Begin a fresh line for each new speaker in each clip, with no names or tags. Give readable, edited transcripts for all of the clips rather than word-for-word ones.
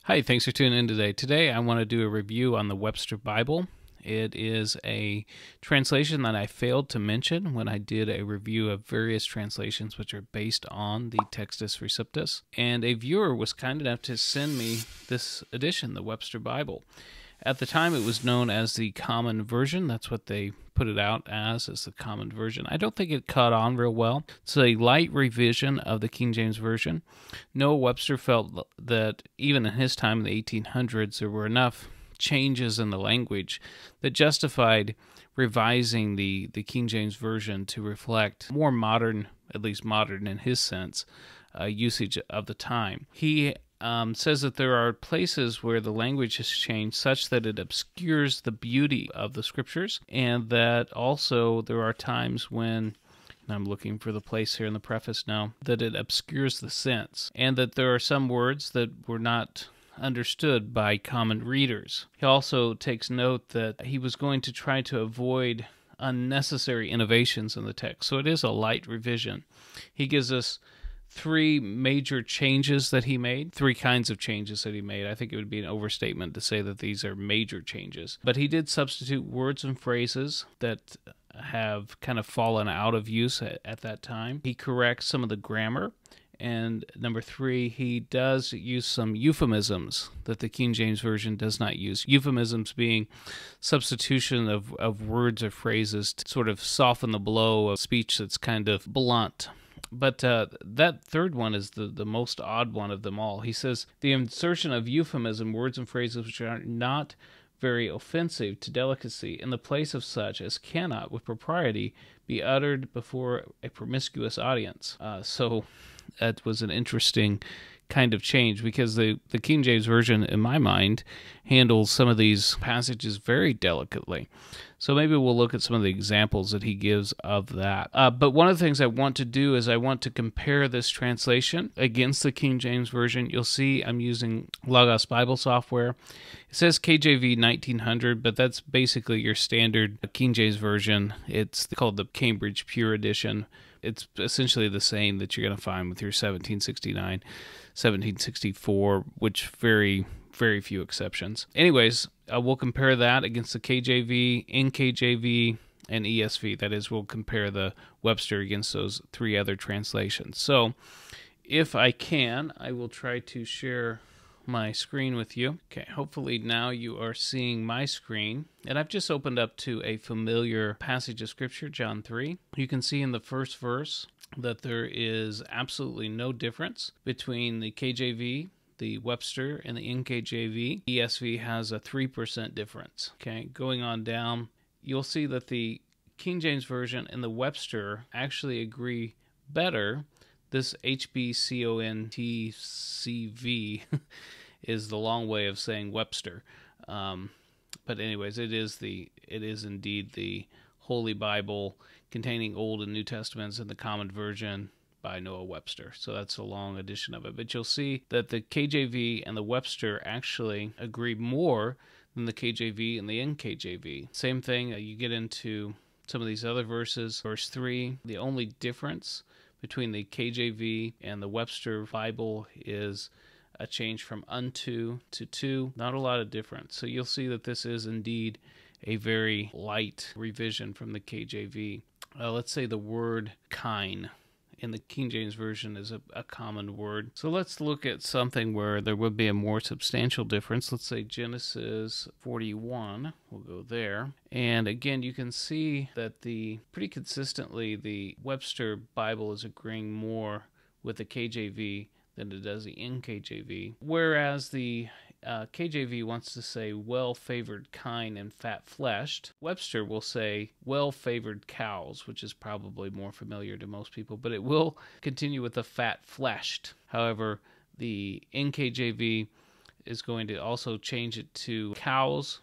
Hi, thanks for tuning in today. Today I want to do a review on the Webster Bible. It is a translation that I failed to mention when I did a review of various translations which are based on the Textus Receptus. And a viewer was kind enough to send me this edition, the Webster Bible. At the time, it was known as the Common Version. That's what they put it out as the Common Version. I don't think it caught on real well. It's a light revision of the King James Version. Noah Webster felt that even in his time in the 1800s, there were enough changes in the language that justified revising the King James Version to reflect more modern, at least modern in his sense, usage of the time. He says that there are places where the language has changed such that it obscures the beauty of the scriptures, and that also there are times when, and I'm looking for the place here in the preface now, that it obscures the sense, and that there are some words that were not understood by common readers. He also takes note that he was going to try to avoid unnecessary innovations in the text, so it is a light revision. He gives us three major changes that he made, three kinds of changes that he made. I think it would be an overstatement to say that these are major changes. But he did substitute words and phrases that have kind of fallen out of use at that time. He corrects some of the grammar. And number three, he does use some euphemisms that the King James Version does not use. Euphemisms being substitution of words or phrases to sort of soften the blow of speech that's kind of blunt. But that third one is the most odd one of them all. He says, the insertion of euphemism, words and phrases which are not very offensive to delicacy, in the place of such as cannot, with propriety, be uttered before a promiscuous audience. So that was an interesting kind of change, because the King James Version, in my mind, handles some of these passages very delicately. So maybe we'll look at some of the examples that he gives of that. But one of the things I want to do is I want to compare this translation against the King James Version. You'll see I'm using Logos Bible software. It says KJV 1900, but that's basically your standard King James Version. It's called the Cambridge Pure Edition. It's essentially the same that you're going to find with your 1769, 1764, which very few exceptions. Anyways, we'll compare that against the KJV, NKJV, and ESV. That is, we'll compare the Webster against those three other translations. So, if I can, I will try to share my screen with you. Okay, hopefully now you are seeing my screen. And I've just opened up to a familiar passage of Scripture, John 3. You can see in the first verse that there is absolutely no difference between the KJV, the Webster, and the NKJV. ESV has a 3% difference. Okay, going on down, you'll see that the King James Version and the Webster actually agree better. This HBCONTCV is the long way of saying Webster. But anyways, it is indeed the Holy Bible containing Old and New Testaments in the Common Version by Noah Webster. So that's a long edition of it. But you'll see that the KJV and the Webster actually agree more than the KJV and the NKJV. Same thing, you get into some of these other verses. Verse 3, the only difference between the KJV and the Webster Bible is a change from unto to to. Not a lot of difference. So you'll see that this is indeed a very light revision from the KJV. Let's say the word kine in the King James Version is a common word. So let's look at something where there would be a more substantial difference. Let's say Genesis 41. We'll go there. And again, you can see that pretty consistently the Webster Bible is agreeing more with the KJV than it does the NKJV. Whereas the KJV wants to say well-favored kine and fat-fleshed. Webster will say well-favored cows, which is probably more familiar to most people, but it will continue with the fat-fleshed. However, the NKJV is going to also change it to cows,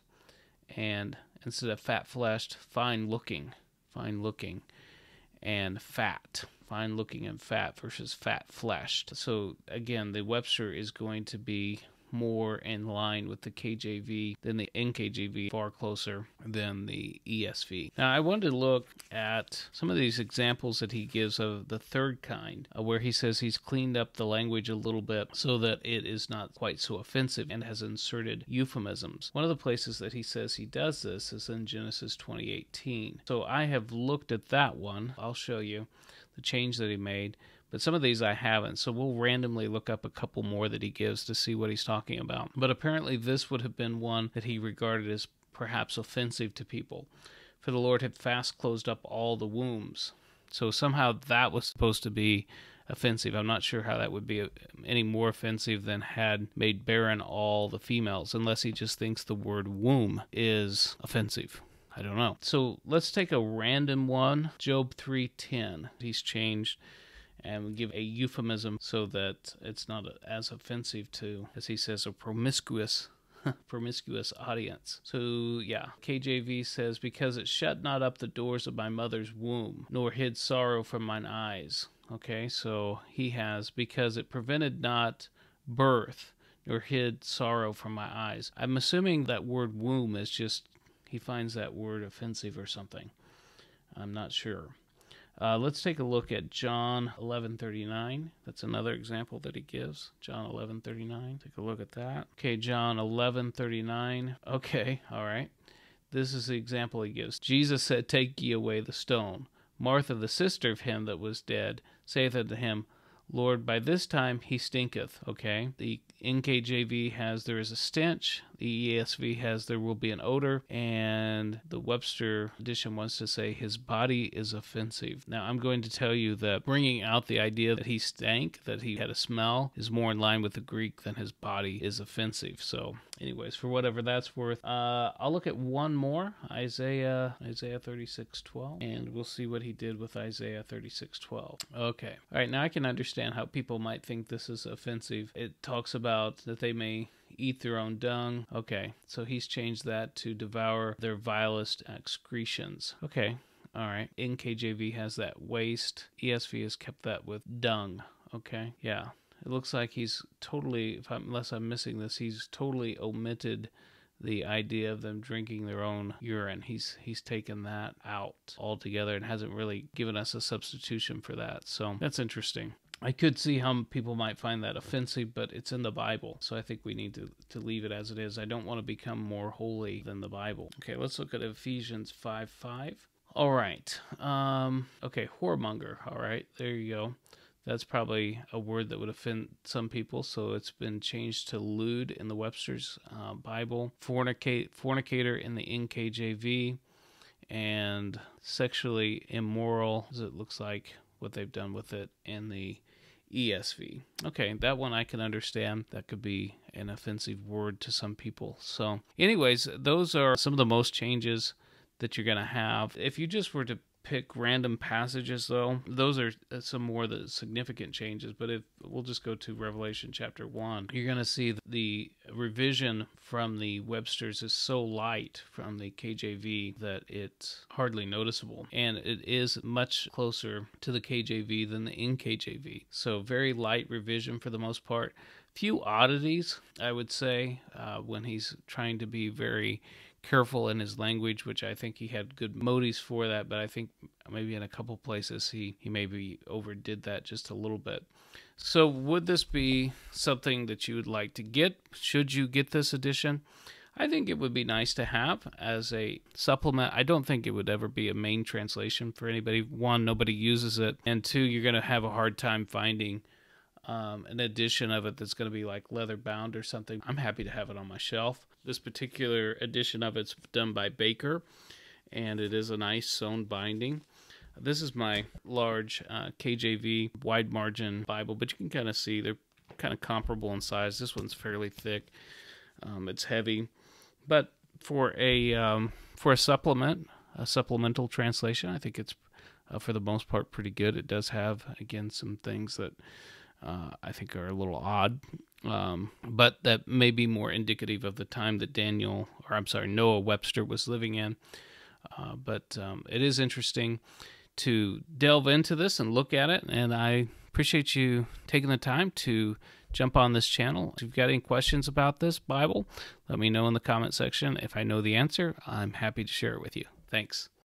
and instead of fat-fleshed, fine-looking, and fat. Fine-looking and fat versus fat-fleshed. So again, the Webster is going to be more in line with the KJV than the NKJV, far closer than the ESV. Now, I wanted to look at some of these examples that he gives of the third kind, where he says he's cleaned up the language a little bit so that it is not quite so offensive and has inserted euphemisms. One of the places that he says he does this is in Genesis 20:18. So I have looked at that one. I'll show you the change that he made. But some of these I haven't, so we'll randomly look up a couple more that he gives to see what he's talking about. But apparently this would have been one that he regarded as perhaps offensive to people. For the Lord had fast closed up all the wombs. So somehow that was supposed to be offensive. I'm not sure how that would be any more offensive than had made barren all the females, unless he just thinks the word womb is offensive. I don't know. So let's take a random one. Job 3:10. He's changed and we give a euphemism so that it's not as offensive to, as he says, a promiscuous audience. So yeah, KJV says, because it shut not up the doors of my mother's womb, nor hid sorrow from mine eyes. Okay, so he has, because it prevented not birth, nor hid sorrow from my eyes. I'm assuming that word womb is just, he finds that word offensive or something. I'm not sure. Let's take a look at John 11:39. That's another example that he gives. John 11:39. Take a look at that. Okay, John 11:39. Okay, all right. This is the example he gives. Jesus said, take ye away the stone. Martha, the sister of him that was dead, saith unto him, Lord, by this time he stinketh. Okay, the NKJV has there is a stench. The ESV has there will be an odor. And the Webster edition wants to say his body is offensive. Now, I'm going to tell you that bringing out the idea that he stank, that he had a smell, is more in line with the Greek than his body is offensive. So, anyways, for whatever that's worth, I'll look at one more, Isaiah 36:12, and we'll see what he did with Isaiah 36:12. Okay. All right, now I can understand how people might think this is offensive. It talks about that they may eat their own dung. Okay, so he's changed that to devour their vilest excretions. Okay, all right. NKJV has that waste. ESV has kept that with dung. Okay, yeah. It looks like he's totally, unless I'm missing this, he's totally omitted the idea of them drinking their own urine. He's taken that out altogether and hasn't really given us a substitution for that. So that's interesting. I could see how people might find that offensive, but it's in the Bible, so I think we need to leave it as it is. I don't want to become more holy than the Bible. Okay, let's look at Ephesians 5:5. All right. Okay, whoremonger. All right, there you go. That's probably a word that would offend some people, so it's been changed to lewd in the Webster's Bible. Fornicator in the NKJV, and sexually immoral, as it looks like what they've done with it in the ESV. Okay, that one I can understand. That could be an offensive word to some people. So anyways, those are some of the most changes that you're going to have. If you just were to pick random passages, though, those are some more of the significant changes. But if we'll just go to Revelation chapter 1, you're going to see the revision from the Webster's is so light from the KJV that it's hardly noticeable, and it is much closer to the KJV than the NKJV. So very light revision for the most part. Few oddities, I would say, when he's trying to be very careful in his language, which I think he had good motives for that, but I think maybe in a couple places he maybe overdid that just a little bit. So would this be something that you would like to get? Should you get this edition? I think it would be nice to have as a supplement. I don't think it would ever be a main translation for anybody. One, nobody uses it, and two, you're going to have a hard time finding an edition of it that's going to be like leather bound or something. I'm happy to have it on my shelf. This particular edition of it's done by Baker, and it is a nice sewn binding. This is my large KJV wide margin Bible, but you can kind of see they're kind of comparable in size. This one's fairly thick. It's heavy, but for a supplement, a supplemental translation, I think it's for the most part pretty good. It does have, again, some things that I think are a little odd, but that may be more indicative of the time that Noah Webster was living in. But it is interesting to delve into this and look at it, and I appreciate you taking the time to jump on this channel. If you've got any questions about this Bible, let me know in the comment section. If I know the answer, I'm happy to share it with you. Thanks.